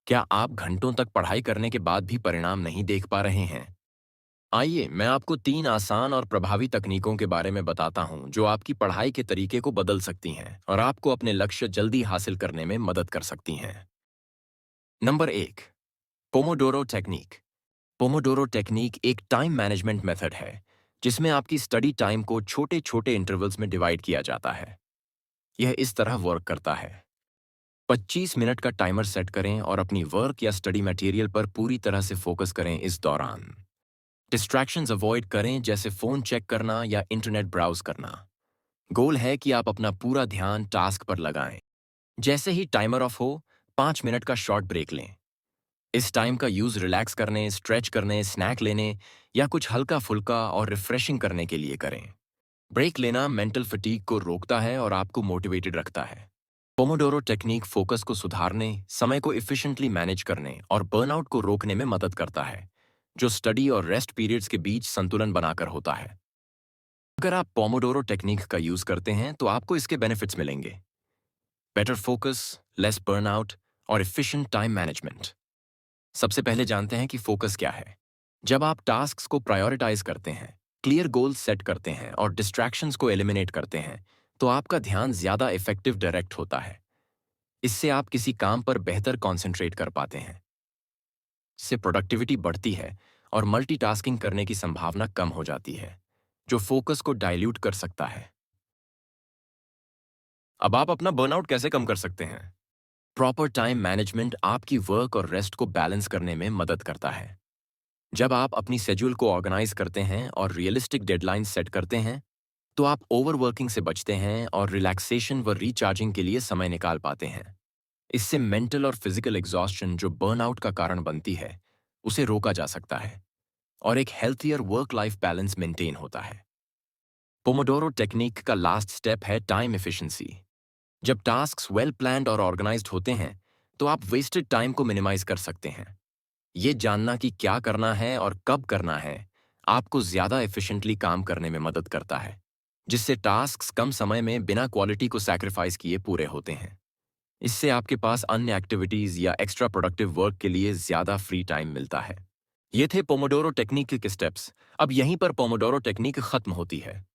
क्या आप घंटों तक पढ़ाई करने के बाद भी परिणाम नहीं देख पा रहे हैं? आइए, मैं आपको 3 आसान और प्रभावी तकनीकों के बारे में बताता हूं जो आपकी पढ़ाई के तरीके को बदल सकती हैं और आपको अपने लक्ष्य जल्दी हासिल करने में मदद कर सकती हैं। Number 1, Pomodoro technique. Pomodoro technique एक टाइम मैनेजमेंट मेथड है जिसमें आपकी स्टडी टाइम को छोटे-छोटे इंटरवल्स में डिवाइड किया जाता है। यह इस तरह वर्क करता है। 25 मिनट का टाइमर सेट करें और अपनी वर्क या स्टडी मटेरियल पर पूरी तरह से फोकस करें इस दौरान। डिस्ट्रैक्शंस अवॉइड करें जैसे फ़ोन चेक करना या इंटरनेट ब्राउज़ करना। गोल है कि आप अपना पूरा ध्यान टास्क पर लगाएं। जैसे ही टाइमर ऑफ हो, 5 मिनट का शॉर्ट ब्रेक लें। इस टाइम का यूज़ रिलैक्स करने, स्ट्रेच करने, स्नैक लेने या कुछ हल्का-फुल्का और रिफ्रेशिंग करने के लिए करें। ब्रेक लेना मेंटल फटीग को रोकता है और आपको मोटिवेटेड रखता है। पोमोडोरो टेक्निक फोकस को सुधारने, समय को एफिशिएंटली मैनेज करने और बर्नआउट को रोकने में मदद करता है, जो स्टडी और रेस्ट पीरियड्स के बीच संतुलन बनाकर होता है। अगर आप पोमोडोरो टेक्निक का यूज करते हैं तो आपको इसके बेनिफिट्स मिलेंगे। बेटर फोकस, लेस बर्नआउट और एफिशिएंट टाइम मैनेजमेंट। सबसे पहले जानते हैं कि फोकस क्या है। जब आप टास्क्स को प्रायोरिटाइज करते हैं, क्लियर गोल्स सेट करते हैं और डिस्ट्रैक्शंस को एलिमिनेट करते हैं, तो आपका ध्यान ज्यादा इफेक्टिव डायरेक्ट होता है। इससे आप किसी काम पर बेहतर कंसंट्रेट कर पाते हैं। इससे प्रोडक्टिविटी बढ़ती है और मल्टीटास्किंग करने की संभावना कम हो जाती है, जो फोकस को डाइल्यूट कर सकता है। अब आप अपना बर्नआउट कैसे कम कर सकते हैं? प्रॉपर टाइम मैनेजमेंट आपकी वर्क और रेस्ट को बैलेंस करने में मदद करता है। जब आप अपनी शेड्यूल को ऑर्गेनाइज करते हैं और रियलिस्टिक डेडलाइन सेट करते हैं, तो आप ओवरवर्किंग से बचते हैं और रिलैक्सेशन व रिचार्जिंग के लिए समय निकाल पाते हैं। इससे मेंटल और फिजिकल एग्जॉस्शन जो बर्नआउट का कारण बनती है, उसे रोका जा सकता है और एक healthier work life balance maintain होता है। पोमोडोरो टेक्निक का लास्ट स्टेप है टाइम एफिशिएंसी। जब टास्क्स वेल प्लान्ड और ऑर्गेनाइज्ड होते हैं, तो आप वेस्टेड टाइम को मिनिमाइज कर सकते हैं। ये जानना कि क्या करना है और कब करना है, आपको ज्यादा एफिशिएंटली काम करने में मदद करता है, जिससे टास्क्स कम समय में बिना क्वालिटी को सैक्रिफाइस किए पूरे होते हैं। इससे आपके पास अन्य एक्टिविटीज या एक्स्ट्रा प्रोडक्टिव वर्क के लिए ज्यादा फ्री टाइम मिलता है। ये थे पोमोडोरो टेक्निक के स्टेप्स। अब यहीं पर पोमोडोरो टेक्निक खत्म होती है।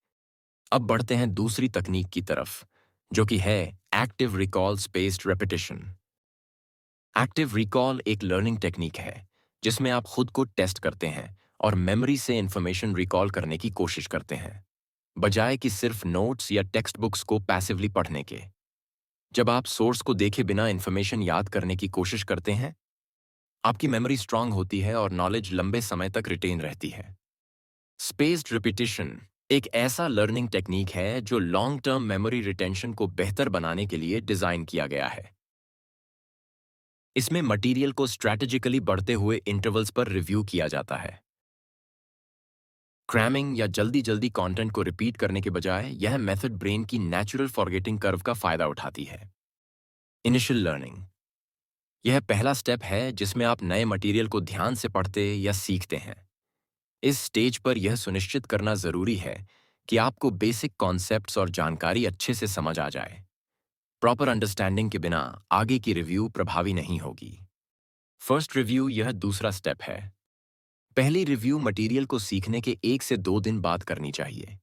अब बढ़ते हैं दूसरी तकनीक की तरफ, जो कि है active recall spaced repetition. Active recall एक लर्निंग टेक्निक है जिसमें आप खुद को टेस्ट करते हैं और मेमोरी से इंफॉर्मेशन रिकॉल करने की कोशिश करते हैं, बजाय कि सिर्फ नोट्स या टेक्स्ट बुक्स को पैसिवली पढ़ने के। जब आप सोर्स को देखे बिना इंफॉर्मेशन याद करने की कोशिश करते हैं, आपकी मेमोरी स्ट्रांग होती है और नॉलेज लंबे समय तक रिटेन रहती है। स्पेस्ड रिपीटिशन एक ऐसा लर्निंग टेक्निक है जो लॉन्ग टर्म मेमोरी रिटेंशन को बेहतर बनाने के लिए डिजाइन किया गया है। इसमें मटेरियल को स्ट्रैटेजिकली बढ़ते हुए इंटरवल्स पर रिव्यू किया जाता है। क्रैमिंग या जल्दी जल्दी कंटेंट को रिपीट करने के बजाय यह मेथड ब्रेन की नेचुरल फॉरगेटिंग कर्व का फायदा उठाती है। इनिशियल लर्निंग यह पहला स्टेप है जिसमें आप नए मटेरियल को ध्यान से पढ़ते या सीखते हैं। इस स्टेज पर यह सुनिश्चित करना जरूरी है कि आपको बेसिक कॉन्सेप्ट्स और जानकारी अच्छे से समझ आ जाए। प्रॉपर अंडरस्टैंडिंग के बिना आगे की रिव्यू प्रभावी नहीं होगी। फर्स्ट रिव्यू यह दूसरा स्टेप है। पहली रिव्यू मटेरियल को सीखने के 1 से 2 दिन बाद करनी चाहिए।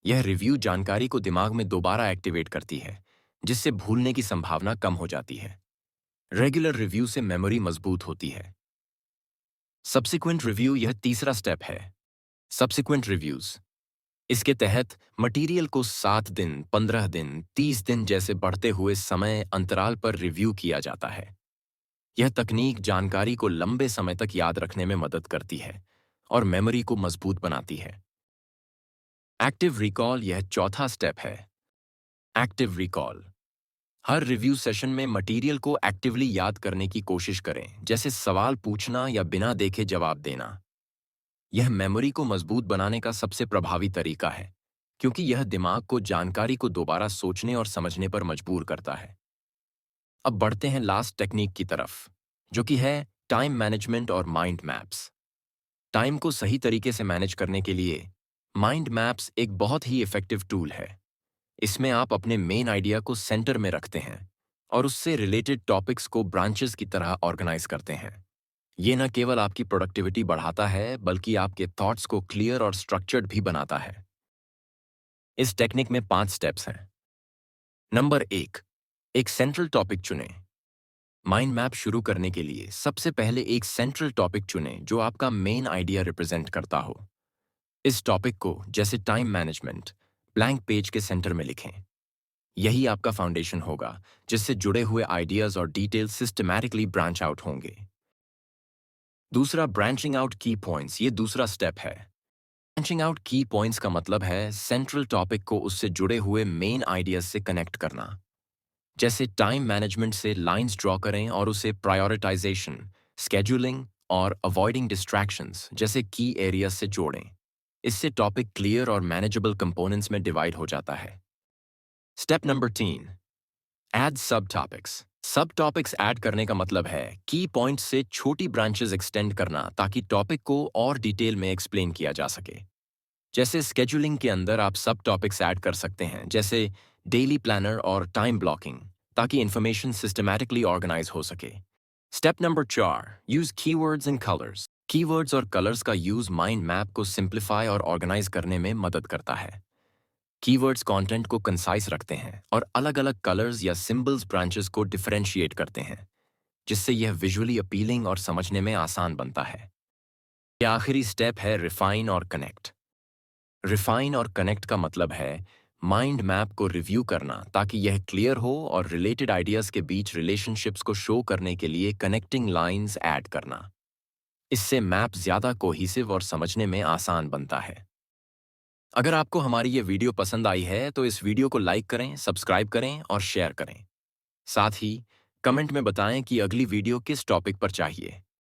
यह रिव्यू जानकारी को दिमाग में दोबारा एक्टिवेट करती है, जिससे भूलने की संभावना कम हो जाती है। रेगुलर रिव्यू से मेमोरी मजबूत होती है। सब्सिक्वेंट रिव्यू यह तीसरा स्टेप है। सब्सिक्वेंट रिव्यूज इसके तहत मटेरियल को 7 दिन, 15 दिन, 30 दिन जैसे बढ़ते हुए समय अंतराल पर रिव्यू किया जाता है। यह तकनीक जानकारी को लंबे समय तक याद रखने में मदद करती है और मेमोरी को मजबूत बनाती है। एक्टिव रिकॉल यह चौथा स्टेप है। एक्टिव रिकॉल हर रिव्यू सेशन में मटेरियल को एक्टिवली याद करने की कोशिश करें, जैसे सवाल पूछना या बिना देखे जवाब देना। यह मेमोरी को मजबूत बनाने का सबसे प्रभावी तरीका है, क्योंकि यह दिमाग को जानकारी को दोबारा सोचने और समझने पर मजबूर करता है। अब बढ़ते हैं लास्ट टेक्निक की तरफ, जो कि है टाइम मैनेजमेंट और माइंड मैप्स। टाइम को सही तरीके से मैनेज करने के लिए माइंड मैप्स एक बहुत ही इफेक्टिव टूल है। इसमें आप अपने मेन आइडिया को सेंटर में रखते हैं और उससे रिलेटेड टॉपिक्स को ब्रांचेस की तरह ऑर्गेनाइज करते हैं। ये न केवल आपकी प्रोडक्टिविटी बढ़ाता है, बल्कि आपके थॉट्स को क्लियर और स्ट्रक्चर्ड भी बनाता है। इस टेक्निक में 5 स्टेप्स हैं। नंबर 1, एक सेंट्रल टॉपिक चुनें। माइंड मैप शुरू करने के लिए सबसे पहले एक सेंट्रल टॉपिक चुनें जो आपका मेन आइडिया रिप्रेजेंट करता हो। इस टॉपिक को, जैसे टाइम मैनेजमेंट, ब्लैंक पेज के सेंटर में लिखें। यही आपका फाउंडेशन होगा, जिससे जुड़े हुए आइडियाज और डिटेल्स सिस्टमैटिकली ब्रांच आउट होंगे। दूसरा, ब्रांचिंग आउट की पॉइंट्स, ये दूसरा स्टेप है। ब्रांचिंग आउट की पॉइंट्स का मतलब है सेंट्रल टॉपिक को उससे जुड़े हुए मेन आइडियाज से कनेक्ट करना। जैसे टाइम मैनेजमेंट से लाइंस ड्रॉ करें और उसे प्रायोरिटाइजेशन, स्केड्यूलिंग और अवॉइडिंग डिस्ट्रैक्शंस जैसे की एरियाज से जोड़ें। इससे टॉपिक क्लियर और मैनेजेबल कंपोनेंट्स में डिवाइड हो जाता है। स्टेप नंबर 3, ऐड सब टॉपिक्स। सब टॉपिक्स ऐड करने का मतलब है की पॉइंट्स से छोटी ब्रांचेस एक्सटेंड करना, ताकि टॉपिक को और डिटेल में एक्सप्लेन किया जा सके। जैसे स्केड्यूलिंग के अंदर आप सब टॉपिक्स ऐड कर सकते हैं, जैसे डेली प्लानर और टाइम ब्लॉकिंग, ताकि इंफॉर्मेशन सिस्टमैटिकली ऑर्गेनाइज हो सके। Step number 4, use keywords and colours. Keywords और कलर्स का यूज माइंड मैप को सिंप्लीफाई और ऑर्गेनाइज करने में मदद करता है। कीवर्ड्स कंटेंट को कंसाइज रखते हैं और अलग-अलग कलर्स या सिंबल्स ब्रांचेस को डिफरेंशिएट करते हैं, जिससे यह विजुअली अपीलिंग और समझने में आसान बनता है। यह आखिरी स्टेप है रिफाइन और कनेक्ट। रिफाइन और कनेक्ट का मतलब है माइंड मैप को रिव्यू करना, ताकि यह क्लियर हो, और रिलेटेड आइडियाज के बीच रिलेशनशिप्स को शो करने के लिए कनेक्टिंग लाइंस ऐड करना। इससे मैप ज्यादा कोहिसिव और समझने में आसान बनता है। अगर आपको हमारी ये वीडियो पसंद आई है तो इस वीडियो को लाइक करें, सब्सक्राइब करें और शेयर करें। साथ ही कमेंट में बताएं कि अगली वीडियो किस टॉपिक पर चाहिए।